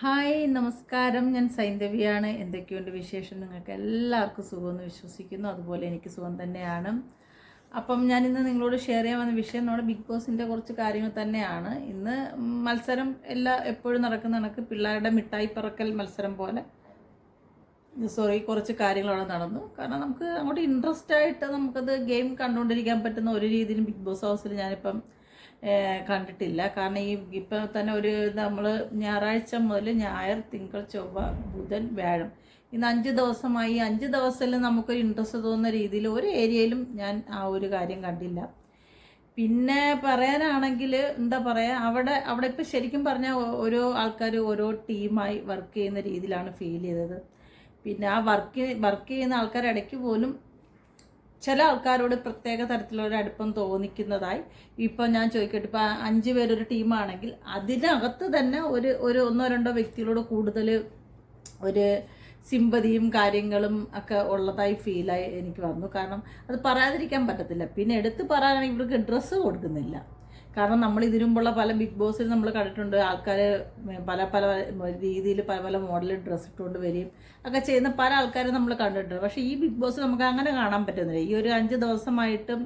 Hi നമസ്കാരം, ഞാൻ സൈന്ധവിയാണ്. എന്തൊക്കെയുണ്ട് വിശേഷം? നിങ്ങൾക്ക് എല്ലാവർക്കും സുഖമെന്ന് വിശ്വസിക്കുന്നു. അതുപോലെ എനിക്ക് സുഖം തന്നെയാണ്. അപ്പം ഞാനിന്ന് നിങ്ങളോട് ഷെയർ ചെയ്യാൻ വന്ന വിഷയം നമ്മുടെ ബിഗ് ബോസിൻ്റെ കുറച്ച് കാര്യങ്ങൾ തന്നെയാണ്. ഇന്ന് മത്സരം എപ്പോഴും നടക്കുന്ന കണക്ക് പിള്ളേരുടെ മിഠായി പറക്കൽ മത്സരം പോലെ കുറച്ച് കാര്യങ്ങൾ അവിടെ നടന്നു. കാരണം നമുക്ക് അങ്ങോട്ട് ഇൻട്രസ്റ്റ് ആയിട്ട് നമുക്കത് ഗെയിം കണ്ടുകൊണ്ടിരിക്കാൻ പറ്റുന്ന ഒരു രീതിയിലും ബിഗ് ബോസ് ഹൗസിൽ ഞാനിപ്പം കണ്ടിട്ടില്ല. കാരണം ഇപ്പം തന്നെ നമ്മൾ ഞായറാഴ്ച മുതൽ ഞായർ, തിങ്കൾ, ചൊവ്വ, ബുധൻ, വ്യാഴം ഇന്ന് 5 ദിവസമായി. 5 ദിവസത്തിൽ നമുക്കൊരു ഇൻട്രസ്റ്റ് തോന്നുന്ന രീതിയിൽ ഒരു ഏരിയയിലും ഞാൻ ആ ഒരു കാര്യം കണ്ടില്ല. പിന്നെ പറയാനാണെങ്കിൽ എന്താ പറയുക, അവിടെ ഇപ്പം ശരിക്കും പറഞ്ഞാൽ ഓരോ ആൾക്കാർ ഓരോ ടീമായി വർക്ക് ചെയ്യുന്ന രീതിയിലാണ് ഫീൽ ചെയ്തത്. പിന്നെ ആ വർക്ക് ചെയ്യുന്ന ആൾക്കാർ ഇടയ്ക്ക് പോലും ചില ആൾക്കാരോട് പ്രത്യേക തരത്തിലുള്ള അടുപ്പം തോന്നിക്കുന്നതായി ഇപ്പം ഞാൻ ചോദിക്കട്ടെ. ഇപ്പം 5 പേരൊരു ടീമാണെങ്കിൽ അതിനകത്ത് തന്നെ ഒരു ഒന്നോ രണ്ടോ വ്യക്തികളോട് കൂടുതൽ ഒരു സിമ്പതിയും കാര്യങ്ങളും ഒക്കെ ഉള്ളതായി ഫീലായി എനിക്ക് വന്നു. കാരണം അത് പറയാതിരിക്കാൻ പറ്റത്തില്ല. പിന്നെ എടുത്ത് പറയാനാണെങ്കിൽ ഇവർക്ക് ഡ്രസ്സ് കൊടുക്കുന്നില്ല. കാരണം നമ്മൾ ഇതിനു മുമ്പുള്ള പല ബിഗ് ബോസിൽ നമ്മൾ കണ്ടിട്ടുണ്ട്, ആൾക്കാർ പല പല രീതിയിൽ പല പല മോഡൽ ഡ്രസ്സ് ഇട്ടുകൊണ്ട് വരികയും ഒക്കെ ചെയ്യുന്ന പല ആൾക്കാരും നമ്മൾ കണ്ടിട്ടുണ്ട്. പക്ഷേ ഈ ബിഗ് ബോസ് നമുക്ക് അങ്ങനെ കാണാൻ പറ്റുന്നില്ല. ഈ ഒരു 5 ദിവസമായിട്ടും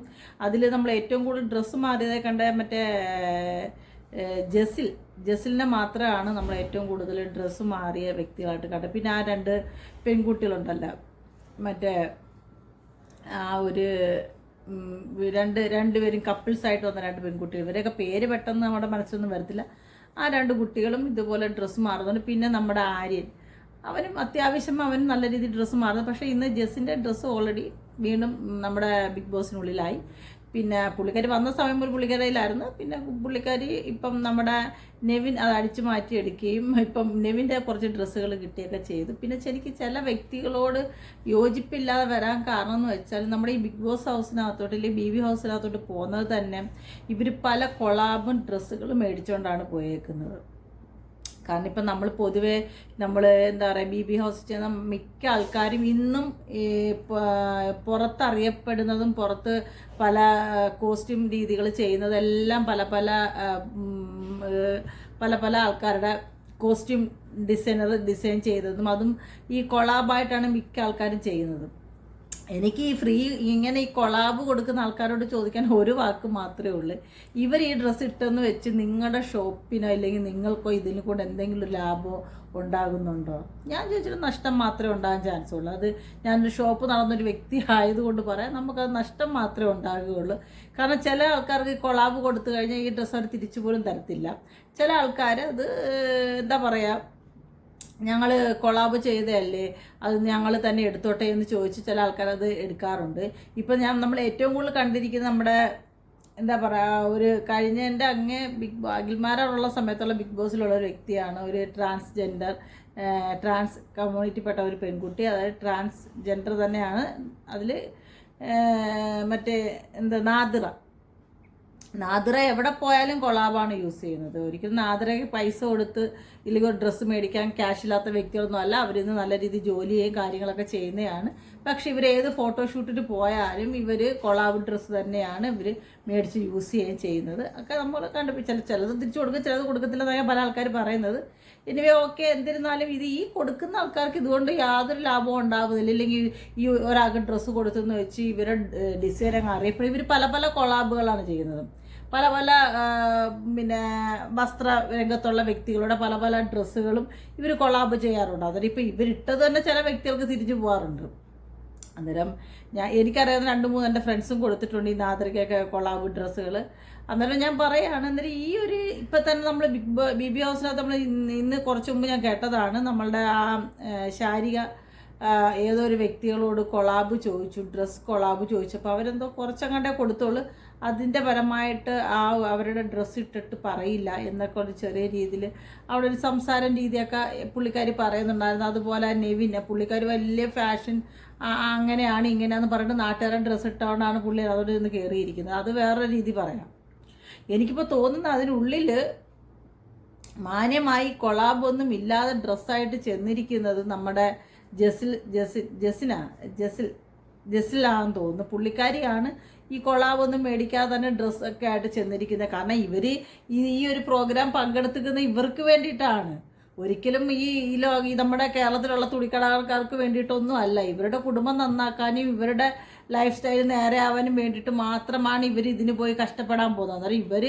അതിൽ നമ്മൾ ഏറ്റവും കൂടുതൽ ഡ്രസ്സ് മാറിയതായി കണ്ട മറ്റേ ജസിലിനെ മാത്രമാണ് നമ്മൾ ഏറ്റവും കൂടുതൽ ഡ്രസ്സ് മാറിയ വ്യക്തികളായിട്ട് കണ്ടത്. പിന്നെ ആ 2 പെൺകുട്ടികളുണ്ടല്ലോ, മറ്റേ ആ ഒരു രണ്ടുപേരും കപ്പിൾസായിട്ട് വന്ന 2 പെൺകുട്ടികൾ, ഇവരെയൊക്കെ പേര് പെട്ടെന്ന് നമ്മുടെ മനസ്സൊന്നും വരത്തില്ല. ആ 2 കുട്ടികളും ഇതുപോലെ ഡ്രസ്സ് മാറുന്നുണ്ട്. പിന്നെ നമ്മുടെ ആര്യൻ, അവനും അത്യാവശ്യം അവനും നല്ല രീതിയിൽ ഡ്രസ്സ് മാറുന്നു. പക്ഷേ ഇന്ന് ജെസ്സിൻ്റെ ഡ്രസ്സ് ഓൾറെഡി വീണ്ടും നമ്മുടെ ബിഗ് ബോസിനുള്ളിലായി. പിന്നെ പുള്ളിക്കാരി വന്ന സമയം ഒരു പുള്ളിക്കാരിയിലായിരുന്നു. പിന്നെ പുള്ളിക്കാരി ഇപ്പം നമ്മുടെ നെവിൻ അത് അടിച്ചു മാറ്റിയെടുക്കുകയും ഇപ്പം നെവിൻ്റെ കുറച്ച് ഡ്രസ്സുകൾ കിട്ടുകയൊക്കെ ചെയ്തു. പിന്നെ ശരിക്കും ചില വ്യക്തികളോട് യോജിപ്പില്ലാതെ വരാൻ കാരണം എന്ന് വെച്ചാൽ നമ്മുടെ ഈ ബിഗ് ബോസ് ഹൗസിനകത്തോട്ട് അല്ലെങ്കിൽ BB ഹൗസിനകത്തോട്ട് പോകുന്നത് തന്നെ ഇവർ പല കൊളാബും ഡ്രസ്സുകൾ മേടിച്ചുകൊണ്ടാണ് പോയേക്കുന്നത്. കാരണം ഇപ്പം നമ്മൾ പൊതുവെ എന്താ പറയുക, BB ഹൗസിൽ ചെയ്യുന്ന മിക്ക ആൾക്കാരും ഇന്നും പുറത്തറിയപ്പെടുന്നതും പുറത്ത് പല കോസ്റ്റ്യൂം രീതികൾ ചെയ്യുന്നതെല്ലാം പല പല ആൾക്കാരുടെ കോസ്റ്റ്യൂം ഡിസൈൻ ചെയ്തതും അതും ഈ കൊളാബായിട്ടാണ് മിക്ക ആൾക്കാരും ചെയ്യുന്നത്. എനിക്ക് ഇങ്ങനെ ഈ കൊളാബ് കൊടുക്കുന്ന ആൾക്കാരോട് ചോദിക്കാൻ ഒരു വാക്ക് മാത്രമേ ഉള്ളൂ. ഇവർ ഈ ഡ്രസ്സ് ഇട്ടെന്ന് വെച്ച് നിങ്ങളുടെ ഷോപ്പിനോ അല്ലെങ്കിൽ നിങ്ങൾക്കോ ഇതിന് കൂടെ എന്തെങ്കിലും ലാഭമോ ഉണ്ടാകുന്നുണ്ടോ? ഞാൻ ചോദിച്ചിട്ട് നഷ്ടം മാത്രമേ ഉണ്ടാകാൻ ചാൻസ് ഉള്ളൂ. അത് ഞാനൊരു ഷോപ്പ് നടന്നൊരു വ്യക്തി ആയതുകൊണ്ട് പറയാം, നമുക്കത് നഷ്ടം മാത്രമേ ഉണ്ടാകുകയുള്ളൂ. കാരണം ചില ആൾക്കാർക്ക് കൊളാബ് കൊടുത്തു കഴിഞ്ഞാൽ ഈ ഡ്രസ്സ് അവർ തിരിച്ചു പോലും തരത്തില്ല. ചില ആൾക്കാർ അത് എന്താ പറയുക, ഞങ്ങൾ കൊളാബ് ചെയ്തതല്ലേ, അത് ഞങ്ങൾ തന്നെ എടുത്തോട്ടെ എന്ന് ചോദിച്ച് ചില ആൾക്കാർ അത് എടുക്കാറുണ്ട്. ഇപ്പം നമ്മൾ ഏറ്റവും കൂടുതൽ കണ്ടിരിക്കുന്നത് നമ്മുടെ എന്താ പറയുക, ഒരു കഴിഞ്ഞതിൻ്റെ അങ്ങേ അഖിൽമാരുള്ള സമയത്തുള്ള ബിഗ് ബോസിലുള്ള ഒരു വ്യക്തിയാണ്, ഒരു ട്രാൻസ് കമ്മ്യൂണിറ്റിപ്പെട്ട ഒരു പെൺകുട്ടി. അതായത് ട്രാൻസ്ജെൻഡർ തന്നെയാണ്. അതിൽ മറ്റേ നാദിറ എവിടെ പോയാലും കൊളാബാണ് യൂസ് ചെയ്യുന്നത്. ഒരിക്കലും നാദിറയ്ക്ക് പൈസ കൊടുത്ത് ഇല്ലെങ്കിൽ ഒരു ഡ്രസ്സ് മേടിക്കാൻ ക്യാഷ് ഇല്ലാത്ത വ്യക്തികളൊന്നും അല്ല. അവരിന്ന് നല്ല രീതിയിൽ ജോലി ചെയ്യും കാര്യങ്ങളൊക്കെ ചെയ്യുന്നതാണ്. പക്ഷെ ഇവർ ഏത് ഫോട്ടോഷൂട്ടിന് പോയാലും ഇവർ കൊളാബ് ഡ്രസ്സ് തന്നെയാണ് ഇവർ മേടിച്ച് യൂസ് ചെയ്യുകയും ചെയ്യുന്നത്. ഒക്കെ നമ്മൾ ചിലത് തിരിച്ചു കൊടുക്കും, ചിലത് കൊടുക്കത്തില്ലെന്നാണ് പല ആൾക്കാർ പറയുന്നത്. എനിവേ ഓക്കെ, എന്നിരുന്നാലും ഈ കൊടുക്കുന്ന ആൾക്കാർക്ക് ഇതുകൊണ്ട് യാതൊരു ലാഭവും ഉണ്ടാകുന്നില്ല. ഇല്ലെങ്കിൽ ഈ ഒരാൾക്ക് ഡ്രസ്സ് കൊടുത്തെന്ന് വെച്ച് ഇവരെ ഡിസൈൻ അങ്ങ് അറിയപ്പെടും. ഇവർ പല കൊളാബുകളാണ് ചെയ്യുന്നത്. പല പിന്നെ വസ്ത്ര രംഗത്തുള്ള വ്യക്തികളുടെ പല ഡ്രസ്സുകളും ഇവർ കൊളാബ് ചെയ്യാറുണ്ട്. അതൊരു ഇപ്പോൾ ഇവരിട്ടത് തന്നെ ചില വ്യക്തികൾക്ക് തിരിച്ചു പോകാറുണ്ട്. അന്നേരം എനിക്കറിയാവുന്ന 2-3 എൻ്റെ ഫ്രണ്ട്സും കൊടുത്തിട്ടുണ്ട് ഈ നാദിറയ്ക്കൊക്കെ കൊളാബ് ഡ്രസ്സുകൾ. അന്നേരം ഞാൻ പറയുകയാണ്, അന്നേരം ഇപ്പം തന്നെ നമ്മൾ BB ഹൗസിനകത്ത് നമ്മൾ ഇന്ന് കുറച്ച് മുമ്പ് ഞാൻ കേട്ടതാണ്, നമ്മളുടെ ആ ശാരിക ഏതോ ഒരു വ്യക്തികളോട് കൊളാബ് ചോദിച്ചു, ഡ്രസ്സ് കൊളാബ് ചോദിച്ചപ്പോൾ അവരെന്തോ കുറച്ചങ്ങാണ്ടേ കൊടുത്തോളൂ, അതിൻ്റെ പരമായിട്ട് അവരുടെ ഡ്രസ്സ് ഇട്ടിട്ട് പറയില്ല എന്നൊക്കെ ഒരു ചെറിയ രീതിയിൽ അവിടെ ഒരു സംസാരം രീതിയൊക്കെ പുള്ളിക്കാരി പറയുന്നുണ്ടായിരുന്നു. അതുപോലെ നെവിൻ, പുള്ളിക്കാരി വലിയ ഫാഷൻ അങ്ങനെയാണ് ഇങ്ങനെയാണെന്ന് പറഞ്ഞിട്ട് നാട്ടുകാരൻ ഡ്രസ്സ് ഇട്ടുകൊണ്ടാണ് പുള്ളി അതോടെ നിന്ന് കയറിയിരിക്കുന്നത്. അത് വേറൊരു രീതി പറയാം. എനിക്കിപ്പോൾ തോന്നുന്നത് അതിനുള്ളിൽ മാന്യമായി കൊളാബൊന്നും ഇല്ലാതെ ഡ്രസ്സായിട്ട് ചെന്നിരിക്കുന്നത് നമ്മുടെ ജസിലാണെന്ന് തോന്നുന്നു. പുള്ളിക്കാരിയാണ് ഈ കൊളാവൊന്നും മേടിക്കാതെ തന്നെ ഡ്രസ്സൊക്കെ ആയിട്ട് ചെന്നിരിക്കുന്നത്. കാരണം ഇവർ ഈ ഒരു പ്രോഗ്രാം പങ്കെടുത്തിരിക്കുന്ന ഇവർക്ക് വേണ്ടിയിട്ടാണ്. ഒരിക്കലും ഈ നമ്മുടെ കേരളത്തിലുള്ള തുണിക്കടക്കാർക്ക് വേണ്ടിയിട്ടൊന്നും അല്ല. ഇവരുടെ കുടുംബം നന്നാക്കാനും ഇവരുടെ ലൈഫ് സ്റ്റൈൽ നേരെ ആവാനും വേണ്ടിയിട്ട് മാത്രമാണ് ഇവർ ഇതിന് പോയി കഷ്ടപ്പെടാൻ പോകുന്നത്. അന്നേരം ഇവർ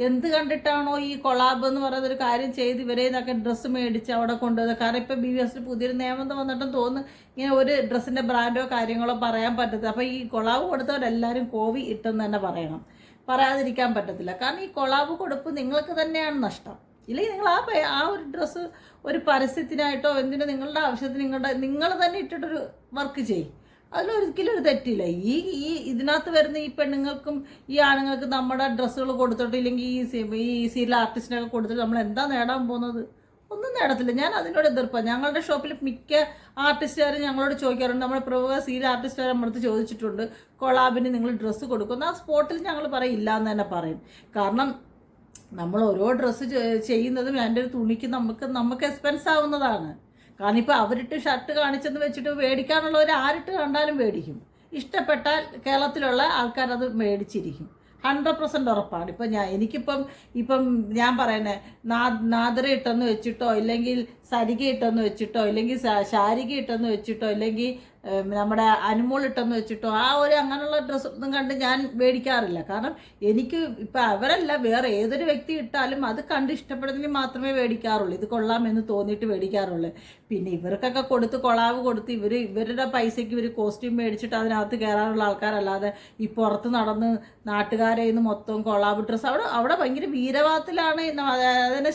എന്ത് കണ്ടിട്ടാണോ ഈ കൊളാബ് എന്ന് പറയുന്നൊരു കാര്യം ചെയ്ത് ഇവരെ ഇതൊക്കെ ഡ്രസ്സ് മേടിച്ച് അവിടെ കൊണ്ടുപോകുന്നത്. കാരണം ഇപ്പോൾ BBS പുതിയൊരു നിയമം വന്നിട്ടും തോന്നുന്നു ഇങ്ങനെ ഒരു ഡ്രസ്സിൻ്റെ ബ്രാൻഡോ കാര്യങ്ങളോ പറയാൻ പറ്റത്തില്ല. അപ്പോൾ ഈ കൊളാബ് കൊടുത്തവരെല്ലാവരും കോവി ഇട്ടെന്ന് തന്നെ പറയണം, പറയാതിരിക്കാൻ പറ്റത്തില്ല. കാരണം ഈ കൊളാബ് കൊടുപ്പ് നിങ്ങൾക്ക് തന്നെയാണ് നഷ്ടം. ഇല്ലെങ്കിൽ നിങ്ങൾ ആ ഒരു ഡ്രസ്സ് ഒരു പരസ്യത്തിനായിട്ടോ എന്തിനോ നിങ്ങളുടെ ആവശ്യത്തിന് നിങ്ങൾ തന്നെ ഇട്ടിട്ടൊരു വർക്ക് ചെയ്യും, അതിലൊരിക്കലും ഒരു തെറ്റില്ല. ഈ ഇതിനകത്ത് വരുന്ന ഈ പെണ്ണുങ്ങൾക്കും ഈ ആണുങ്ങൾക്കും നമ്മുടെ ഡ്രസ്സുകൾ കൊടുത്തിട്ട് ഇല്ലെങ്കിൽ ഈ സീരിയൽ ആർട്ടിസ്റ്റിനൊക്കെ കൊടുത്തിട്ട് നമ്മൾ എന്താ നേടാൻ പോകുന്നത്? ഒന്നും നേടത്തില്ല. ഞാൻ അതിനോട് എതിർപ്പാണ്. ഞങ്ങളുടെ ഷോപ്പിൽ മിക്ക ആർട്ടിസ്റ്റുകാരും ഞങ്ങളോട് ചോദിക്കാറുണ്ട്, നമ്മുടെ പ്രമുഖ സീരിയൽ ആർട്ടിസ്റ്റുകാർ നമ്മളടുത്ത് ചോദിച്ചിട്ടുണ്ട്, കൊളാബിന് നിങ്ങൾ ഡ്രസ്സ് കൊടുക്കുന്നു? ആ സ്പോട്ടിൽ ഞങ്ങൾ പറയില്ല എന്ന് തന്നെ പറയും. കാരണം നമ്മൾ ഓരോ ഡ്രസ്സ് ചെയ്യുന്നതും എൻ്റെ ഒരു തുണിക്ക് നമുക്ക് എക്സ്പെൻസ് ആവുന്നതാണ്. കാരണം ഇപ്പോൾ അവരിട്ട് ഷർട്ട് കാണിച്ചെന്ന് വെച്ചിട്ട് മേടിക്കാനുള്ളവർ ആരിട്ട് കണ്ടാലും മേടിക്കും. ഇഷ്ടപ്പെട്ടാൽ കേരളത്തിലുള്ള ആൾക്കാരത് മേടിച്ചിരിക്കും, 100% ഉറപ്പാണ്. ഇപ്പം ഇപ്പം ഞാൻ പറയുന്നത് നാദര ഇട്ടെന്ന് വെച്ചിട്ടോ ഇല്ലെങ്കിൽ സരിക ഇട്ടെന്ന് വെച്ചിട്ടോ ഇല്ലെങ്കിൽ ശാരിക ഇട്ടെന്ന് വെച്ചിട്ടോ ഇല്ലെങ്കിൽ നമ്മുടെ അനുമോൾ ഇട്ടെന്ന് വെച്ചിട്ടോ ആ ഒരു അങ്ങനെയുള്ള ഡ്രസ്സ് ഒന്നും കണ്ട് ഞാൻ മേടിക്കാറില്ല. കാരണം എനിക്ക് ഇപ്പം അവരല്ല വേറെ ഏതൊരു വ്യക്തി ഇട്ടാലും അത് കണ്ട് ഇഷ്ടപ്പെടുന്നതിന് മാത്രമേ മേടിക്കാറുള്ളൂ, ഇത് കൊള്ളാമെന്ന് തോന്നിയിട്ട് മേടിക്കാറുള്ളൂ. പിന്നെ ഇവർക്കൊക്കെ കൊളാവ് കൊടുത്ത് ഇവരുടെ പൈസയ്ക്ക് ഇവർ കോസ്റ്റ്യൂം മേടിച്ചിട്ട് അതിനകത്ത് കയറാനുള്ള ആൾക്കാരല്ലാതെ ഈ പുറത്ത് നടന്ന് നാട്ടുകാരെ ഇന്ന് മൊത്തം കൊളാവ് ഡ്രസ്സ് അവിടെ ഭയങ്കര വീരവാദത്തിലാണ്. അതിനെ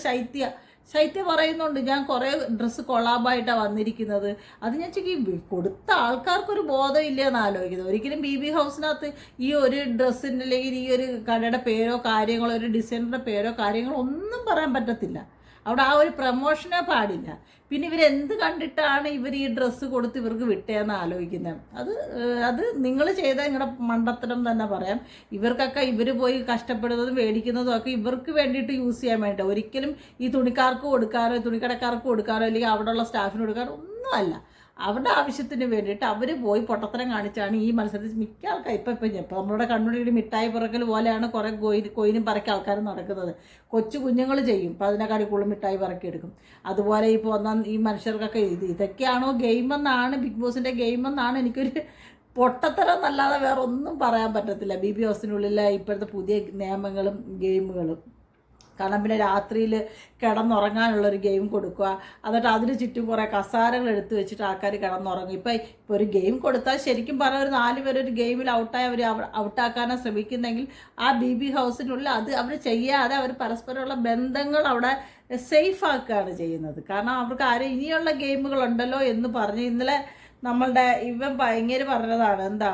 ശൈത്യ പറയുന്നുണ്ട്, ഞാൻ കുറേ ഡ്രസ്സ് കൊളാബായിട്ടാണ് വന്നിരിക്കുന്നത്. അത് ഞാൻ കൊടുത്ത ആൾക്കാർക്കൊരു ബോധമില്ല എന്ന് ആലോചിക്കുന്നത്. ഒരിക്കലും BB ഹൗസിനകത്ത് ഈ ഒരു ഡ്രസ്സിൻ്റെ അല്ലെങ്കിൽ ഈ ഒരു കടയുടെ പേരോ കാര്യങ്ങളോ ഒരു ഡിസൈനറുടെ പേരോ കാര്യങ്ങളോ ഒന്നും പറയാൻ പറ്റത്തില്ല. അവിടെ ആ ഒരു പ്രമോഷനേ പാടില്ല. പിന്നെ ഇവരെന്ത് കണ്ടിട്ടാണ് ഇവർ ഈ ഡ്രസ്സ് കൊടുത്ത് ഇവർക്ക് വിട്ടേന്ന് ആലോചിക്കുന്നത്? അത് നിങ്ങൾ ചെയ്ത നിങ്ങളുടെ മണ്ടത്തരം തന്നെ പറയാം. ഇവർക്കൊക്കെ ഇവർ പോയി കഷ്ടപ്പെടുന്നതും മേടിക്കുന്നതും ഒക്കെ ഇവർക്ക് വേണ്ടിയിട്ട് യൂസ് ചെയ്യാൻ വേണ്ടി, ഒരിക്കലും ഈ തുണിക്കാർക്ക് കൊടുക്കാനോ തുണിക്കടക്കാർക്ക് കൊടുക്കാനോ അല്ലെങ്കിൽ അവിടെയുള്ള സ്റ്റാഫിന് കൊടുക്കാനോ ഒന്നുമല്ല. അവരുടെ ആവശ്യത്തിന് വേണ്ടിയിട്ട് അവർ പോയി പൊട്ടത്തരം കാണിച്ചാണ് ഈ മത്സരത്തിൽ മിക്ക ആൾക്കാർ ഇപ്പം നമ്മുടെ കണ്ണൂരിൽ മിഠായി പിറക്കൽ പോലെയാണ് കുറേ കൊയിനും പറക്കി ആൾക്കാർ നടക്കുന്നത്. കൊച്ചു കുഞ്ഞുങ്ങൾ ചെയ്യും, അപ്പോൾ അതിനെക്കാട്ടി കൂടുതൽ മിഠായി പറക്കി എടുക്കും. അതുപോലെ ഇപ്പോൾ ഈ മനുഷ്യർക്കൊക്കെ ഇതൊക്കെയാണോ ഗെയിമെന്നാണ്, ബിഗ് ബോസിൻ്റെ ഗെയിമെന്നാണ് എനിക്കൊരു പൊട്ടത്തരം എന്നല്ലാതെ വേറെ ഒന്നും പറയാൻ പറ്റത്തില്ല. BB ഹൗസിനുള്ളിലെ ഇപ്പോഴത്തെ പുതിയ നിയമങ്ങളും ഗെയിമുകളും. കാരണം പിന്നെ രാത്രിയിൽ കിടന്നുറങ്ങാനുള്ളൊരു ഗെയിം കൊടുക്കുക, എന്നിട്ട് അതിന് ചുറ്റും കുറേ കസാരകൾ എടുത്ത് വെച്ചിട്ട് ആൾക്കാർ കിടന്നുറങ്ങും. ഇപ്പോൾ ഒരു ഗെയിം കൊടുത്താൽ ശരിക്കും പറഞ്ഞാൽ ഒരു 4 പേര് ഒരു ഗെയിമിൽ ഔട്ടായി അവർ ഔട്ടാക്കാനാണ് ശ്രമിക്കുന്നെങ്കിൽ ആ BB ഹൗസിനുള്ളിൽ അത് അവർ ചെയ്യാതെ അവർ പരസ്പരമുള്ള ബന്ധങ്ങൾ അവിടെ സേഫ് ആക്കുകയാണ് ചെയ്യുന്നത്. കാരണം അവർക്ക് ആരും ഇനിയുള്ള ഗെയിമുകളുണ്ടല്ലോ എന്ന് പറഞ്ഞ് ഇന്നലെ നമ്മളുടെ ഭയങ്കര പറഞ്ഞതാണ്, എന്താ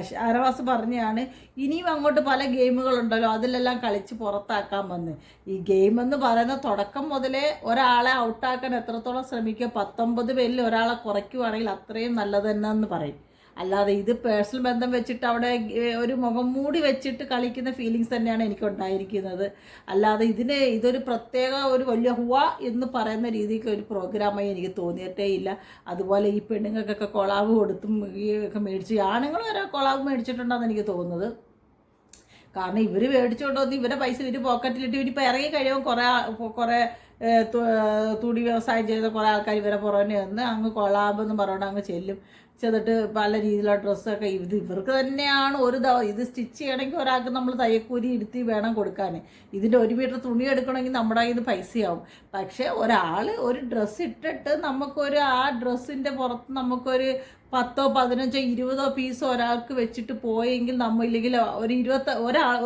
ഷാനവാസ് പറഞ്ഞാണ്, ഇനിയും അങ്ങോട്ട് പല ഗെയിമുകളുണ്ടല്ലോ അതിലെല്ലാം കളിച്ച് പുറത്താക്കാൻ വന്ന്. ഈ ഗെയിം എന്ന് പറയുന്ന തുടക്കം മുതലേ ഒരാളെ ഔട്ടാക്കാൻ എത്രത്തോളം ശ്രമിക്കുക, 19 പേരിൽ ഒരാളെ കുറയ്ക്കുവാണെങ്കിൽ അത്രയും നല്ലത് തന്നെ എന്ന് പറയും. അല്ലാതെ ഇത് പേഴ്സണൽ ബന്ധം വെച്ചിട്ട് അവിടെ ഒരു മുഖം മൂടി വെച്ചിട്ട് കളിക്കുന്ന ഫീലിങ്സ് തന്നെയാണ് എനിക്കുണ്ടായിരിക്കുന്നത്. അല്ലാതെ ഇതൊരു പ്രത്യേക ഒരു വലിയ ഹുവ എന്ന് പറയുന്ന രീതിക്ക് ഒരു പ്രോഗ്രാമായി എനിക്ക് തോന്നിയിട്ടേ ഇല്ല. അതുപോലെ ഈ പെണ്ണുങ്ങൾക്കൊക്കെ കൊളാവ് കൊടുത്തും ഈ ഒക്കെ മേടിച്ച് ആണുങ്ങൾ വരെ കൊളാവ് മേടിച്ചിട്ടുണ്ടെന്ന് എനിക്ക് തോന്നുന്നത്. കാരണം ഇവർ മേടിച്ചുകൊണ്ട് വന്ന് ഇവരുടെ പൈസ ഇവർ പോക്കറ്റിലിട്ട് ഇവരിപ്പോൾ ഇറങ്ങി കഴിയുമ്പോൾ കുറേ തുണി വ്യവസായം ചെയ്ത കുറേ ആൾക്കാർ ഇവരെ പുറമെ വന്ന് അങ്ങ് കൊളാബ് എന്ന് പറഞ്ഞുകൊണ്ട് അങ്ങ് ചെന്നിട്ട് പല രീതിയിലുള്ള ഡ്രസ്സൊക്കെ ഇവർക്ക് തന്നെയാണ് ഇത് സ്റ്റിച്ച് ചെയ്യണമെങ്കിൽ ഒരാൾക്ക് നമ്മൾ തയ്യക്കൂലി ഇരുത്തി വേണം കൊടുക്കാൻ. ഇതിൻ്റെ 1 മീറ്റർ തുണി എടുക്കണമെങ്കിൽ നമ്മുടെ കയ്യിൽ പൈസയാവും. പക്ഷേ ഒരാൾ ഒരു ഡ്രസ്സ് ഇട്ടിട്ട് ആ ഡ്രസ്സിൻ്റെ പുറത്ത് നമുക്കൊരു 10, 15, 20 പീസ് ഒരാൾക്ക് വെച്ചിട്ട് പോയെങ്കിൽ ഇല്ലെങ്കിൽ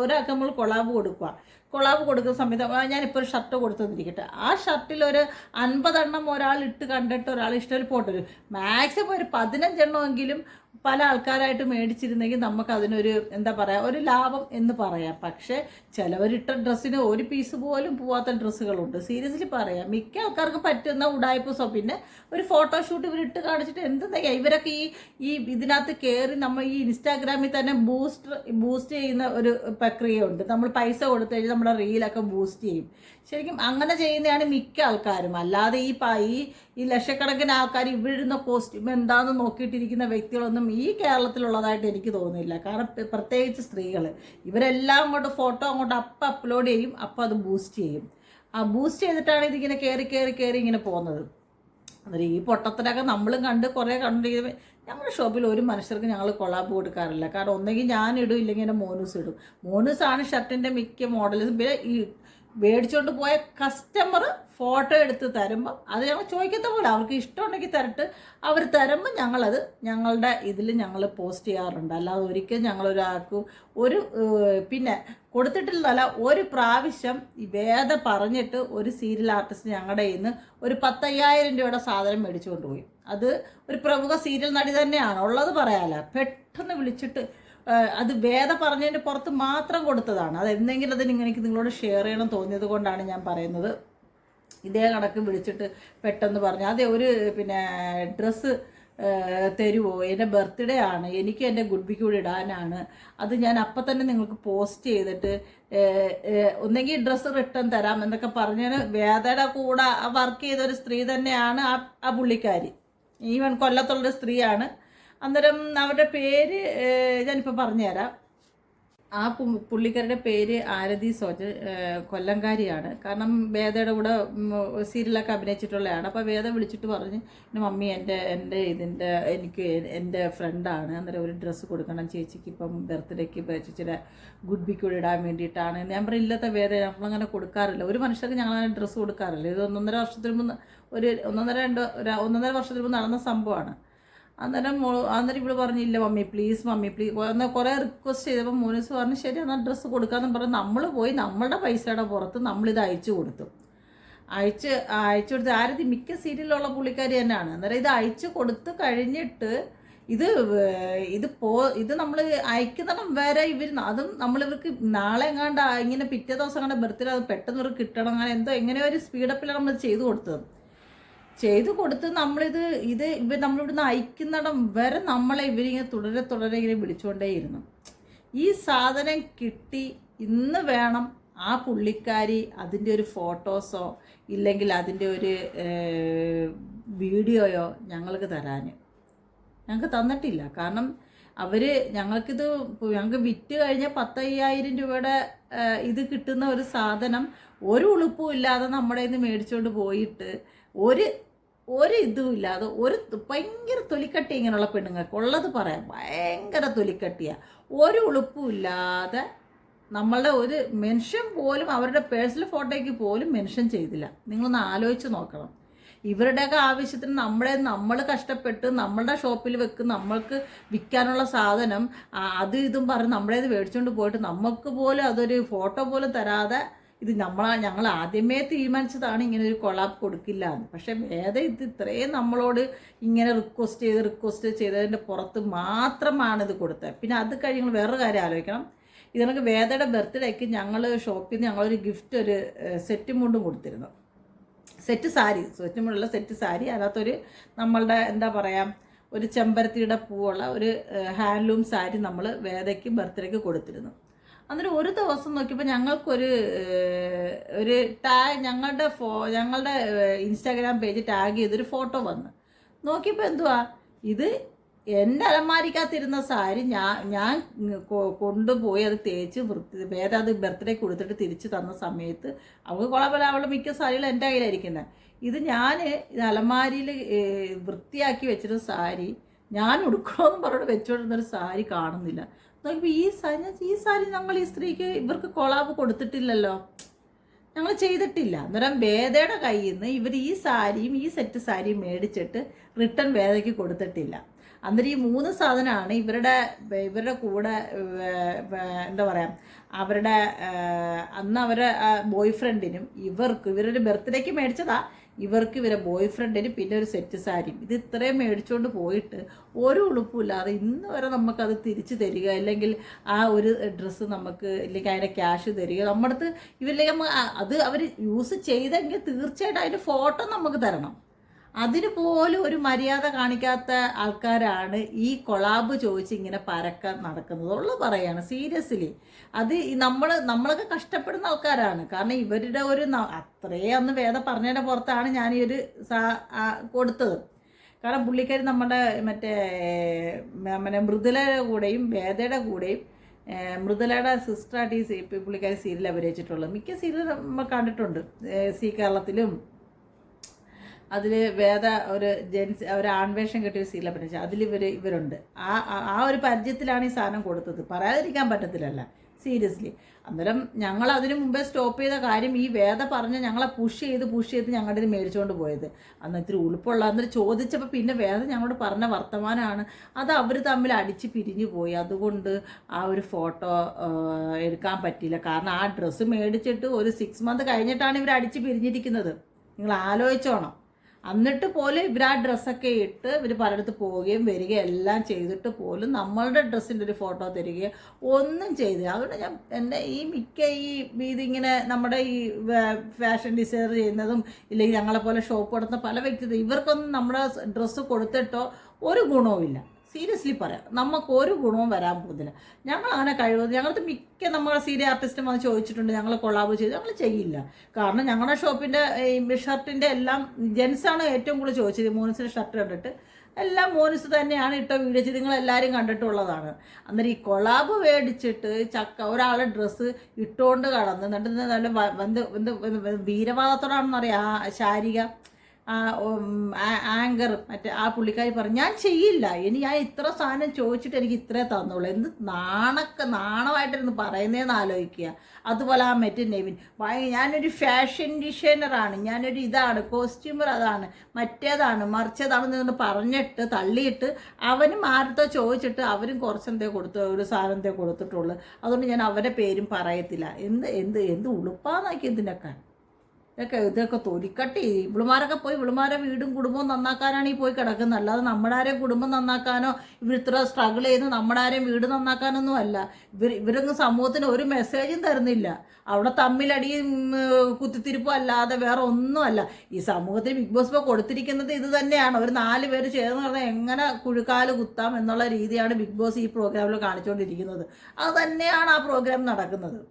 ഒരാൾക്ക് നമ്മൾ കൊളാബ് കൊടുക്കുന്ന സമയത്ത് ഞാനിപ്പോൾ ഒരു ഷർട്ട് കൊടുത്തെന്നിരിക്കട്ടെ, ആ ഷർട്ടിൽ ഒരു 50 എണ്ണം ഒരാൾ ഇട്ട് കണ്ടിട്ട് ഒരാൾ ഇഷ്ടത്തിൽ പോട്ടൊരു മാക്സിമം ഒരു 15 എണ്ണമെങ്കിലും പല ആൾക്കാരായിട്ട് മേടിച്ചിരുന്നെങ്കിൽ നമുക്കതിനൊരു എന്താ പറയുക ഒരു ലാഭം എന്ന് പറയാം. പക്ഷേ ചിലവരിട്ട ഡ്രസ്സിന് ഒരു പീസ് പോലും പോവാത്ത ഡ്രസ്സുകളുണ്ട്. സീരിയസ്ലി പറയാം, മിക്ക ആൾക്കാർക്കും പറ്റുന്ന ഉടായ്പ. പിന്നെ ഒരു ഫോട്ടോഷൂട്ട് ഇവരിട്ട് കാണിച്ചിട്ട് എന്തെന്നറിയാം, ഇവരൊക്കെ ഈ ഇതിനകത്ത് കയറി നമ്മൾ ഈ ഇൻസ്റ്റാഗ്രാമിൽ തന്നെ ബൂസ്റ്റ് ചെയ്യുന്ന ഒരു പ്രക്രിയയുണ്ട്. നമ്മൾ പൈസ കൊടുത്തു കഴിഞ്ഞാൽ നമ്മുടെ റീലൊക്കെ ബൂസ്റ്റ് ചെയ്യും. ശരിക്കും അങ്ങനെ ചെയ്യുന്നതാണ് മിക്ക ആൾക്കാരും. അല്ലാതെ ഈ ലക്ഷക്കണക്കിന് ആൾക്കാർ ഇവിടുന്ന കോസ്റ്റ്യൂം എന്താണെന്ന് നോക്കിയിട്ടിരിക്കുന്ന വ്യക്തികളൊന്നും ഈ കേരളത്തിലുള്ളതായിട്ട് എനിക്ക് തോന്നുന്നില്ല. കാരണം പ്രത്യേകിച്ച് സ്ത്രീകൾ ഇവരെല്ലാം അങ്ങോട്ട് ഫോട്ടോ അങ്ങോട്ട് അപ്ലോഡ് ചെയ്യും, അപ്പോൾ അത് ബൂസ്റ്റ് ചെയ്യും. ആ ബൂസ്റ്റ് ചെയ്തിട്ടാണ് ഇതിങ്ങനെ കയറി കയറി കയറി ഇങ്ങനെ പോകുന്നത്. അന്നേരം ഈ പൊട്ടത്തിലൊക്കെ നമ്മളും കണ്ട് കുറേ കണ്ടിരിക്കുമ്പോൾ ഞങ്ങളുടെ ഷോപ്പിൽ ഒരു മനുഷ്യർക്ക് ഞങ്ങൾ കൊളാബ് കൊടുക്കാറില്ല. കാരണം ഒന്നെങ്കിൽ ഞാനിടും, ഇല്ലെങ്കിൽ എൻ്റെ മോനൂസ് ഇടും. മോനൂസാണ് ഷർട്ടിൻ്റെ മിക്ക മോഡൽസും. പിന്നെ ഈ മേടിച്ചുകൊണ്ട് പോയ കസ്റ്റമർ ഫോട്ടോ എടുത്ത് തരുമ്പോൾ അത് ഞങ്ങൾ ചോദിക്കത്ത പോലെ അവർക്ക് ഇഷ്ടമുണ്ടെങ്കിൽ തരട്ട്, അവർ തരുമ്പോൾ ഞങ്ങളത് ഞങ്ങളുടെ ഇതിൽ ഞങ്ങൾ പോസ്റ്റ് ചെയ്യാറുണ്ട്. അല്ലാതെ ഒരിക്കലും ഞങ്ങളൊരാൾക്ക് ഒരു പിന്നെ കൊടുത്തിട്ടില്ലല്ല. ഒരു പ്രാവശ്യം ഈ വേദ പറഞ്ഞിട്ട് ഒരു സീരിയൽ ആർട്ടിസ്റ്റ് ഞങ്ങളുടെ കയ്യിൽ നിന്ന് ഒരു 10,000 രൂപയുടെ സാധനം മേടിച്ചുകൊണ്ട് പോയി. അത് ഒരു പ്രമുഖ സീരിയൽ നടി തന്നെയാണ്, ഉള്ളത് പറയാല. പെട്ടെന്ന് വിളിച്ചിട്ട് അത് വേദ പറഞ്ഞതിൻ്റെ പുറത്ത് മാത്രം കൊടുത്തതാണ്. അത് എന്തെങ്കിലും അതിന് എനിക്ക് നിങ്ങളോട് ഷെയർ ചെയ്യണം തോന്നിയത് കൊണ്ടാണ് ഞാൻ പറയുന്നത്. ഇതേ കണക്ക് വിളിച്ചിട്ട് പെട്ടെന്ന് പറഞ്ഞു, അതെ ഒരു പിന്നെ ഡ്രസ്സ് തരുമോ, എൻ്റെ ബർത്ത്ഡേ ആണ്, എനിക്ക് എൻ്റെ ഗുഡ് ബിക്ക് കൂടി ഇടാനാണ്, അത് ഞാൻ അപ്പം തന്നെ നിങ്ങൾക്ക് പോസ്റ്റ് ചെയ്തിട്ട് ഒന്നെങ്കിൽ ഡ്രസ്സ് റിട്ടേൺ തരാം എന്നൊക്കെ പറഞ്ഞാൽ വേദയുടെ കൂടെ വർക്ക് ചെയ്തൊരു സ്ത്രീ തന്നെയാണ് ആ പുള്ളിക്കാരി. ഈവൻ കൊല്ലത്തുള്ളൊരു സ്ത്രീയാണ്. അന്നേരം അവരുടെ പേര് ഞാനിപ്പോൾ പറഞ്ഞുതരാം. ആ പുള്ളിക്കാരുടെ പേര് ആരതി സോജൻ, കൊല്ലംകാരിയാണ്. കാരണം വേദയുടെ കൂടെ സീരിയലൊക്കെ അഭിനയിച്ചിട്ടുള്ളതാണ്. അപ്പോൾ വേദ വിളിച്ചിട്ട് പറഞ്ഞ്, മമ്മി എനിക്ക് എൻ്റെ ഫ്രണ്ടാണ്, അന്നേരം ഒരു ഡ്രസ്സ് കൊടുക്കണം ചേച്ചിക്ക്, ഇപ്പം ബർത്ത്ഡേക്ക് ചേച്ചിയുടെ ഗുഡ് ബിക്ക് കൂടെ ഇടാൻ വേണ്ടിയിട്ടാണ്. ഞാൻ പറയും, ഇല്ലാത്ത വേദ നമ്മളങ്ങനെ കൊടുക്കാറില്ല, ഒരു മനുഷ്യർക്ക് ഞങ്ങളങ്ങനെ ഡ്രസ്സ് കൊടുക്കാറില്ല. ഇത് ഒന്നൊന്നര വർഷത്തിന് മുമ്പ് ഒന്നൊന്നര വർഷത്തിന് മുമ്പ് നടന്ന സംഭവമാണ്. അന്നേരം ഇവിടെ പറഞ്ഞില്ല, മമ്മി പ്ലീസ് എന്നാൽ കുറേ റിക്വസ്റ്റ് ചെയ്തപ്പോൾ മോനൂസ് പറഞ്ഞു ശരി എന്നാൽ ഡ്രസ്സ് കൊടുക്കാമെന്ന് പറഞ്ഞ് നമ്മൾ പോയി നമ്മളുടെ പൈസയുടെ പുറത്ത് നമ്മളിത് അയച്ചു കൊടുത്തു. അയച്ചു കൊടുത്ത് ആരതി മിക്ക സീരിയലിലുള്ള പുള്ളിക്കാരി തന്നെയാണ്. അന്നേരം ഇത് അയച്ചു കൊടുത്ത് കഴിഞ്ഞിട്ട് ഇത് നമ്മൾ അയക്കുന്നിടം വരെ അതും നമ്മളിവർക്ക് നാളെ എങ്ങാണ്ട് ഇങ്ങനെ പിറ്റേ ദിവസം കണ്ട ബർത്ത്ഡേ അത് പെട്ടെന്ന് ഇവർക്ക് കിട്ടണം, അങ്ങനെ എങ്ങനെയോ ഒരു സ്പീഡപ്പിലാണ് നമ്മൾ ചെയ്തു കൊടുത്ത് നമ്മളിവിടുന്ന് അയക്കുന്നിടം വരെ നമ്മളെ ഇവരിങ്ങനെ തുടരെ ഇങ്ങനെ വിളിച്ചുകൊണ്ടേയിരുന്നു. ഈ സാധനം കിട്ടി ഇന്ന് വേണം ആ പുള്ളിക്കാരി അതിൻ്റെ ഒരു ഫോട്ടോസോ ഇല്ലെങ്കിൽ അതിൻ്റെ ഒരു വീഡിയോയോ ഞങ്ങൾക്ക് തരാൻ. ഞങ്ങൾക്ക് തന്നിട്ടില്ല. കാരണം ഞങ്ങൾക്ക് വിറ്റ് കഴിഞ്ഞ 10,000 രൂപയുടെ ഇത് കിട്ടുന്ന ഒരു സാധനം ഒരു ഉളുപ്പും ഇല്ലാതെ നമ്മുടെ കയ്യിൽ നിന്ന് മേടിച്ചുകൊണ്ട് പോയിട്ട് ഒരു ഇതും ഇല്ലാതെ ഭയങ്കര തൊലിക്കട്ടി ഇങ്ങനെയുള്ള പെണ്ണുങ്ങൾക്ക് ഉള്ളത് പറയാം, ഭയങ്കര തൊലിക്കട്ടിയാണ്. ഒരു ഉളുപ്പും ഇല്ലാതെ നമ്മളുടെ ഒരു മെൻഷൻ പോലും അവരുടെ പേഴ്സണൽ ഫോട്ടോയ്ക്ക് പോലും മെൻഷൻ ചെയ്തില്ല. നിങ്ങളൊന്ന് ആലോചിച്ച് നോക്കണം. ഇവരുടെയൊക്കെ ആവശ്യത്തിന് നമ്മൾ കഷ്ടപ്പെട്ട് നമ്മളുടെ ഷോപ്പിൽ വെക്ക് നമ്മൾക്ക് വിൽക്കാനുള്ള സാധനം ഇതും പറഞ്ഞ് നമ്മളെ ഇത് മേടിച്ചുകൊണ്ട് പോയിട്ട് നമുക്ക് പോലും അതൊരു ഫോട്ടോ പോലും തരാതെ ഞങ്ങൾ ആദ്യമേ തീരുമാനിച്ചതാണ് ഇങ്ങനെ ഒരു കൊളാബ് കൊടുക്കില്ല എന്ന്. പക്ഷേ വേദ ഇത്രയും നമ്മളോട് ഇങ്ങനെ റിക്വസ്റ്റ് ചെയ്തതിൻ്റെ പുറത്ത് മാത്രമാണ് ഇത് കൊടുത്തത്. പിന്നെ അത് കഴിഞ്ഞ് വേറൊരു കാര്യം ആലോചിക്കണം. ഇതിനൊക്കെ വേദയുടെ ബർത്ത്ഡേക്ക് ഞങ്ങൾ ഷോപ്പിൽ നിന്ന് ഞങ്ങളൊരു ഗിഫ്റ്റ് ഒരു സെറ്റ് മുണ്ടും കൊടുത്തിരുന്നു. സെറ്റ് സാരി അതിനകത്തൊരു നമ്മളുടെ എന്താ പറയുക ഒരു ചെമ്പരത്തിയുടെ പൂവുള്ള ഒരു ഹാൻഡ്ലൂം സാരി നമ്മൾ വേദയ്ക്ക് ബർത്ത്ഡേക്ക് കൊടുത്തിരുന്നു. അന്നേരം ഒരു ദിവസം നോക്കിയപ്പോൾ ഞങ്ങൾക്കൊരു ഞങ്ങളുടെ ഇൻസ്റ്റാഗ്രാം പേജ് ടാഗ് ചെയ്തൊരു ഫോട്ടോ വന്ന് നോക്കിയപ്പോൾ എന്തുവാ ഇത് എൻ്റെ അലമാരിക്കകത്തിരുന്ന സാരി ഞാൻ കൊണ്ടുപോയി അത് തേച്ച് വേദ അത് ബർത്ത്ഡേ കൊടുത്തിട്ട് തിരിച്ച് തന്ന സമയത്ത് അവൾക്ക് കൊള്ളാൻ അവളുടെ മിക്ക സാരികളും എൻ്റെ കയ്യിലായിരിക്കുന്നത്. ഇത് അലമാരിയിൽ വൃത്തിയാക്കി വെച്ചിട്ട് സാരി ഞാൻ ഉടുക്കണമെന്ന് പറഞ്ഞിട്ട് വെച്ചുകൊണ്ടിരുന്നൊരു സാരി കാണുന്നില്ല. നോക്കിയപ്പോൾ ഈ സാരി ഞങ്ങൾ ഈ സ്ത്രീക്ക് ഇവർക്ക് കൊളാബ് കൊടുത്തിട്ടില്ലല്ലോ, ഞങ്ങൾ ചെയ്തിട്ടില്ല. അന്നേരം വേദയുടെ കയ്യിൽ നിന്ന് ഇവർ ഈ സെറ്റ് സാരിയും മേടിച്ചിട്ട് റിട്ടേൺ വേദയ്ക്ക് കൊടുത്തിട്ടില്ല. അന്നേരം ഈ 3 സാധനമാണ് ഇവരുടെ കൂടെ എന്താ പറയുക അവരുടെ അന്ന് അവരുടെ ബോയ് ഫ്രണ്ടിനും ഇവരുടെ ബർത്ത്ഡേക്ക് മേടിച്ചതാ, ഇവരുടെ ബോയ് ഫ്രണ്ടിനും പിന്നെ ഒരു സെറ്റ് സാരിയും. ഇത് ഇത്രയും മേടിച്ചുകൊണ്ട് പോയിട്ട് ഒരു ഉളുപ്പില്ലാതെ ഇന്ന് വരെ നമുക്കത് തിരിച്ചു തരിക, അല്ലെങ്കിൽ ആ ഒരു ഡ്രസ്സ് നമുക്ക് ഇല്ലെങ്കിൽ അതിൻ്റെ ക്യാഷ് തരിക. നമ്മുടെ അടുത്ത് ഇവരിലേക്ക് അത് അവർ യൂസ് ചെയ്തെങ്കിൽ തീർച്ചയായിട്ടും അതിൻ്റെ ഫോട്ടോ നമുക്ക് തരണം. അതിന് പോലും ഒരു മര്യാദ കാണിക്കാത്ത ആൾക്കാരാണ് ഈ കൊളാബ് ചോദിച്ച് ഇങ്ങനെ പരക്കാൻ നടക്കുന്നത്. ഉള്ളത് പറയാണ് സീരിയസ്ലി. അത് നമ്മളൊക്കെ കഷ്ടപ്പെടുന്ന ആൾക്കാരാണ്. കാരണം ഇവരുടെ അത്രയും അന്ന് വേദ പറഞ്ഞതിൻ്റെ പുറത്താണ് ഞാൻ ഈ ഒരു കൊടുത്തത്. കാരണം പുള്ളിക്കാരി നമ്മുടെ മൃദുലയുടെ കൂടെയും വേദയുടെ കൂടെയും മൃദുലയുടെ സിസ്റ്ററായിട്ട് ഈ പുള്ളിക്കാരി സീരിയൽ അഭിനയിച്ചിട്ടുള്ളത്. മിക്ക സീരിയൽ നമ്മൾ കണ്ടിട്ടുണ്ട്. സി കേരളത്തിലും അതിൽ വേദ ഒരു ഒരു ആൺവേഷം കെട്ടിയ സീരിയൽ അഭിനയിച്ചത്. അതിൽ ഇവരുണ്ട്. ആ ഒരു പരിചയത്തിലാണ് ഈ സാധനം കൊടുത്തത്. പറയാതിരിക്കാൻ പറ്റത്തില്ലല്ല, സീരിയസ്ലി. അന്നേരം ഞങ്ങൾ അതിന് മുമ്പേ സ്റ്റോപ്പ് ചെയ്ത കാര്യം ഈ വേദ പറഞ്ഞ് ഞങ്ങളെ പുഷ് ചെയ്ത് ഞങ്ങളുടെ ഇത് മേടിച്ചുകൊണ്ട് പോയത്. അന്ന് ഇത്തിരി ഉളുപ്പുള്ള അന്നേരം ചോദിച്ചപ്പോൾ പിന്നെ വേദ ഞങ്ങളോട് പറഞ്ഞ വർത്തമാനമാണ് അത് അവർ തമ്മിൽ അടിച്ച് പിരിഞ്ഞു പോയി. അതുകൊണ്ട് ആ ഒരു ഫോട്ടോ എടുക്കാൻ പറ്റിയില്ല. കാരണം ആ ഡ്രസ്സ് മേടിച്ചിട്ട് ഒരു 6 മന്ത് കഴിഞ്ഞിട്ടാണ് ഇവർ അടിച്ച് പിരിഞ്ഞിരിക്കുന്നത്. നിങ്ങൾ ആലോചിച്ചോണം. എന്നിട്ട് പോലും ഇവർ ആ ഡ്രസ്സൊക്കെ ഇട്ട് ഇവർ പലയിടത്ത് പോവുകയും വരികയും എല്ലാം ചെയ്തിട്ട് പോലും നമ്മളുടെ ഡ്രസ്സിൻ്റെ ഒരു ഫോട്ടോ തരികയോ ഒന്നും ചെയ്തില്ല. അതുകൊണ്ട് ഞാൻ എൻ്റെ ഇതിങ്ങനെ നമ്മുടെ ഈ ഫാഷൻ ഡിസൈനർ ചെയ്യുന്നതും ഇല്ലെങ്കിൽ ഞങ്ങളെപ്പോലെ ഷോപ്പ് നടത്തുന്ന പല വ്യക്തി ഇവർക്കൊന്നും നമ്മുടെ ഡ്രസ്സ് കൊടുത്തിട്ടോ ഒരു ഗുണവുമില്ല. സീരിയസ്ലി പറയാം, നമുക്ക് ഒരു ഗുണവും വരാൻ പോകുന്നില്ല. ഞങ്ങൾ അങ്ങനെ കഴിവത് ഞങ്ങൾക്ക് മിക്ക നമ്മുടെ സീരിയൽ ആർട്ടിസ്റ്റും വന്ന് ചോദിച്ചിട്ടുണ്ട്, ഞങ്ങൾ കൊളാബ് ചെയ്ത്. ഞങ്ങൾ ചെയ്യില്ല. കാരണം ഞങ്ങളുടെ ഷോപ്പിൻ്റെ ഷർട്ടിൻ്റെ എല്ലാം ജെൻസാണ് ഏറ്റവും കൂടുതൽ ചോദിച്ചത്. മോനിസിൻ്റെ ഷർട്ട് കണ്ടിട്ട് എല്ലാം മോനിസ് തന്നെയാണ് ഇട്ടോ വീഡിയോ ചെയ്ത് നിങ്ങളെല്ലാവരും കണ്ടിട്ടുള്ളതാണ്. അന്നേരം ഈ കൊളാബ് മേടിച്ചിട്ട് ഒരാളെ ഡ്രസ്സ് ഇട്ടുകൊണ്ട് കടന്ന് എന്നിട്ട് നല്ല വീരവാദത്തോടാണെന്നറിയാം ആ ശാരിക ആങ്കർ മറ്റേ ആ പുള്ളിക്കാരി പറഞ്ഞു ഞാൻ ചെയ്യില്ല, ഞാൻ ഇത്ര സാധനം ചോദിച്ചിട്ട് എനിക്ക് ഇത്രേ തന്നുള്ളൂ. എന്ത് നാണമായിട്ടിരുന്ന് പറയുന്നതെന്ന് ആലോചിക്കുക. അതുപോലെ ആ മറ്റേ നെവിൻ ഞാനൊരു ഫാഷൻ ഡിസൈനറാണ്, ഞാനൊരു ഇതാണ് കോസ്റ്റ്യൂമർ, അതാണ് മറ്റേതാണ് മറിച്ചതാണെന്ന് പറഞ്ഞിട്ട് തള്ളിയിട്ട് അവനും ആരത്തോ ചോദിച്ചിട്ട് അവരും കുറച്ചെന്തേ ഒരു സാധനത്തെ കൊടുത്തിട്ടുള്ളൂ. അതുകൊണ്ട് ഞാൻ അവരുടെ പേരും പറയത്തില്ല. എന്ത് ഉളുപ്പാന്നൊക്കെ ഇതിനൊക്കെ. ഇതൊക്കെ തൊലിക്കട്ടി. ഇവളുമാരൊക്കെ പോയി ഇവളുമാരെ വീടും കുടുംബവും നന്നാക്കാനാണ് ഈ പോയി കിടക്കുന്നത്. അല്ലാതെ നമ്മുടെ ആരെയും കുടുംബം നന്നാക്കാനോ ഇവർ ഇത്ര സ്ട്രഗിൾ ചെയ്യുന്നു നമ്മുടെ ആരെയും വീട് നന്നാക്കാനൊന്നും അല്ല. ഇവരൊന്നും സമൂഹത്തിന് ഒരു മെസ്സേജും തരുന്നില്ല. അവിടെ തമ്മിലടിയും കുത്തിത്തിരിപ്പും അല്ലാതെ വേറെ ഒന്നുമല്ല. ഈ സമൂഹത്തിന് ബിഗ് ബോസ് ഇപ്പോൾ കൊടുത്തിരിക്കുന്നത് ഇത് തന്നെയാണ്. ഒരു 4 പേര് ചേർന്ന് പറഞ്ഞാൽ എങ്ങനെ കുഴുക്കാല് കുത്താം എന്നുള്ള രീതിയാണ് ബിഗ് ബോസ് ഈ പ്രോഗ്രാമിൽ കാണിച്ചുകൊണ്ടിരിക്കുന്നത്. അത് തന്നെയാണ് ആ പ്രോഗ്രാം നടക്കുന്നത്.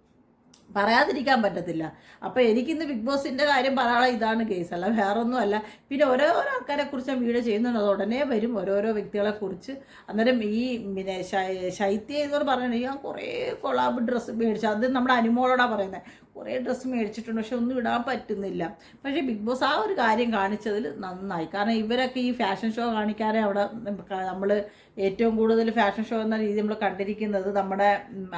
പറയാതിരിക്കാൻ പറ്റത്തില്ല. അപ്പോൾ എനിക്കിന്ന് ബിഗ് ബോസിൻ്റെ കാര്യം പറയാനുള്ള ഇതാണ് കേസ്, അല്ല വേറൊന്നും അല്ല. പിന്നെ ഓരോരോ ആൾക്കാരെ കുറിച്ച് ഞാൻ വീഡിയോ ചെയ്യുന്നുണ്ട്. അത് ഉടനെ വരും ഓരോരോ വ്യക്തികളെക്കുറിച്ച്. അന്നേരം ഈ പിന്നെ ശൈത്യ എന്നോട് പറഞ്ഞു ഞാൻ കുറേ കൊളാബ് ഡ്രസ്സ് മേടിച്ചു. അത് നമ്മുടെ അനുമോളോടാണ് പറയുന്നത്. കുറേ ഡ്രസ്സ് മേടിച്ചിട്ടുണ്ട്, പക്ഷെ ഒന്നും ഇടാൻ പറ്റുന്നില്ല. പക്ഷേ ബിഗ് ബോസ് ആ ഒരു കാര്യം കാണിച്ചതിൽ നന്നായി. കാരണം ഇവരൊക്കെ ഈ ഫാഷൻ ഷോ കാണിക്കാതെ അവിടെ നമ്മൾ ഏറ്റവും കൂടുതൽ ഫാഷൻ ഷോ എന്ന രീതി നമ്മൾ കണ്ടിരിക്കുന്നത് നമ്മുടെ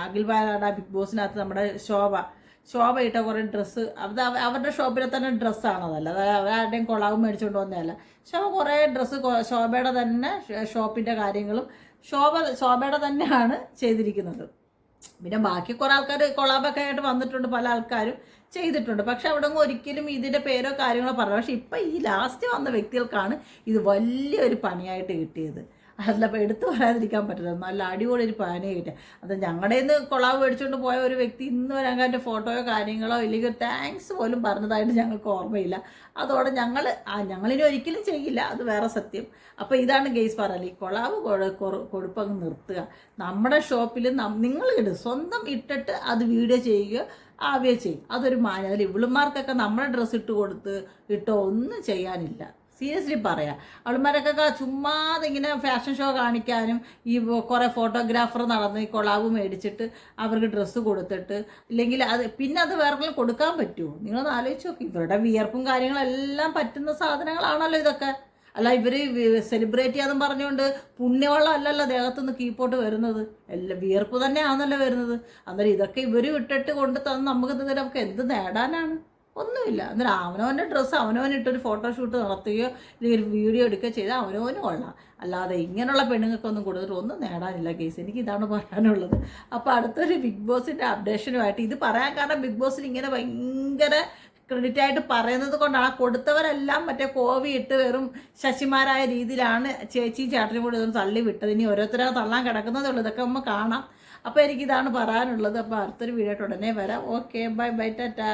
അഖിൽ ബാലയുടെ ബിഗ് ബോസിനകത്ത് നമ്മുടെ ശോഭ ഇട്ട കുറേ ഡ്രസ്സ് അവരുടെ ഷോപ്പിലെ തന്നെ ഡ്രസ്സാണതല്ല, അതായത് അവരാരുടെയും കൊളാവും മേടിച്ചുകൊണ്ട് വന്നതല്ല. കുറേ ഡ്രസ്സ് ശോഭയുടെ തന്നെ ഷോപ്പിൻ്റെ കാര്യങ്ങളും ശോഭയുടെ തന്നെയാണ് ചെയ്തിരിക്കുന്നത്. പിന്നെ ബാക്കി കുറേ ആൾക്കാർ കൊളാബൊക്കെ ആയിട്ട് വന്നിട്ടുണ്ട്, പല ആൾക്കാരും ചെയ്തിട്ടുണ്ട്. പക്ഷെ അവിടെ ഒരിക്കലും ഇതിൻ്റെ പേരോ കാര്യങ്ങളോ പറഞ്ഞു. പക്ഷെ ഇപ്പം ഈ ലാസ്റ്റ് വന്ന വ്യക്തികൾക്കാണ് ഇത് വലിയൊരു പണിയായിട്ട് കിട്ടിയത്. അതല്ലപ്പോൾ എടുത്തു പറയാതിരിക്കാൻ പറ്റില്ല. നല്ല അടിപൊളി ഒരു പനി കിട്ടുക. അത് ഞങ്ങളുടെ നിന്ന് കൊളാവ് മേടിച്ചുകൊണ്ട് പോയ ഒരു വ്യക്തി ഇന്ന് വരാൻ അതിൻ്റെ ഫോട്ടോയോ കാര്യങ്ങളോ ഇല്ലെങ്കിൽ താങ്ക്സ് പോലും പറഞ്ഞതായിട്ട് ഞങ്ങൾക്ക് ഓർമ്മയില്ല. അതോടെ ഞങ്ങളിനി ഒരിക്കലും ചെയ്യില്ല, അത് വേറെ സത്യം. അപ്പോൾ ഇതാണ് ഗെയ്സ് പറയല്, ഈ കൊളാവ് കൊടുപ്പങ്ങ് നിർത്തുക. നമ്മുടെ ഷോപ്പിൽ നിങ്ങൾ സ്വന്തം ഇട്ടിട്ട് അത് വീഡിയോ ചെയ്യുക, ആവുകയോ ചെയ്യും. അതൊരു മാന്യം. അതിൽ ഇവളുമാർക്കൊക്കെ നമ്മുടെ ഡ്രസ്സ് ഇട്ടോ ഒന്നും ചെയ്യാനില്ല. സീരിയസ്ലി പറയാം. അവളുമാരൊക്കെ ചുമ്മാതെ ഇങ്ങനെ ഫാഷൻ ഷോ കാണിക്കാനും ഈ കുറേ ഫോട്ടോഗ്രാഫർ നടന്ന് ഈ കൊളാവ് മേടിച്ചിട്ട് അവർക്ക് ഡ്രസ്സ് കൊടുത്തിട്ട് ഇല്ലെങ്കിൽ പിന്നെ അത് വേറെ കൊടുക്കാൻ പറ്റുമോ? നിങ്ങളൊന്ന് ആലോചിച്ച് നോക്കി. ഇവരുടെ വിയർപ്പും കാര്യങ്ങളെല്ലാം പറ്റുന്ന സാധനങ്ങളാണല്ലോ ഇതൊക്കെ. അല്ല ഇവർ സെലിബ്രേറ്റ് ചെയ്യാതെന്ന് പറഞ്ഞുകൊണ്ട് പുണ്യവെള്ളം അല്ലല്ലോ ദേഹത്തുനിന്ന് കീപ്പോട്ട് വരുന്നത്, എല്ലാം വിയർപ്പ് തന്നെയാണല്ലോ വരുന്നത്. അന്നേരം ഇതൊക്കെ ഇവർ ഇട്ടിട്ട് കൊണ്ട് തന്ന് നമുക്ക് എന്ത് നേടാനാണ്? ഒന്നുമില്ല. അന്നേരം അവനവൻ്റെ ഡ്രസ്സ് അവനവനിട്ടൊരു ഫോട്ടോഷൂട്ട് നടത്തുകയോ അല്ലെങ്കിൽ ഒരു വീഡിയോ എടുക്കുകയോ ചെയ്താൽ അവനവനും കൊള്ളാം. അല്ലാതെ ഇങ്ങനെയുള്ള പെണ്ണുങ്ങൾക്കൊന്നും കൊടുത്തിട്ട് ഒന്നും നേടാനില്ല കേസ്. എനിക്ക് ഇതാണ് പറയാനുള്ളത്. അപ്പോൾ അടുത്തൊരു ബിഗ് ബോസിൻ്റെ അപ്ഡേഷനുമായിട്ട് ഇത് പറയാൻ കാരണം ബിഗ് ബോസിന് ഇങ്ങനെ ഭയങ്കര ക്രെഡിറ്റ് ആയിട്ട് പറയുന്നത് കൊണ്ടാണ്. കൊടുത്തവരെല്ലാം മറ്റേ കോവി ഇട്ട് വെറും ശശിമാരായ രീതിയിലാണ് ചേച്ചിയും ചേട്ടനും കൂടി ഇതൊന്ന് തള്ളി വിട്ടത്. ഇനി ഓരോരുത്തരെ തള്ളാൻ കിടക്കുന്നതേ ഉള്ളൂ. ഇതൊക്കെ നമ്മൾ കാണാം. അപ്പോൾ എനിക്കിതാണ് പറയാനുള്ളത്. അപ്പോൾ അടുത്തൊരു വീഡിയോ ആയിട്ട് ഉടനെ വരാം. Okay, bye bye, Tata.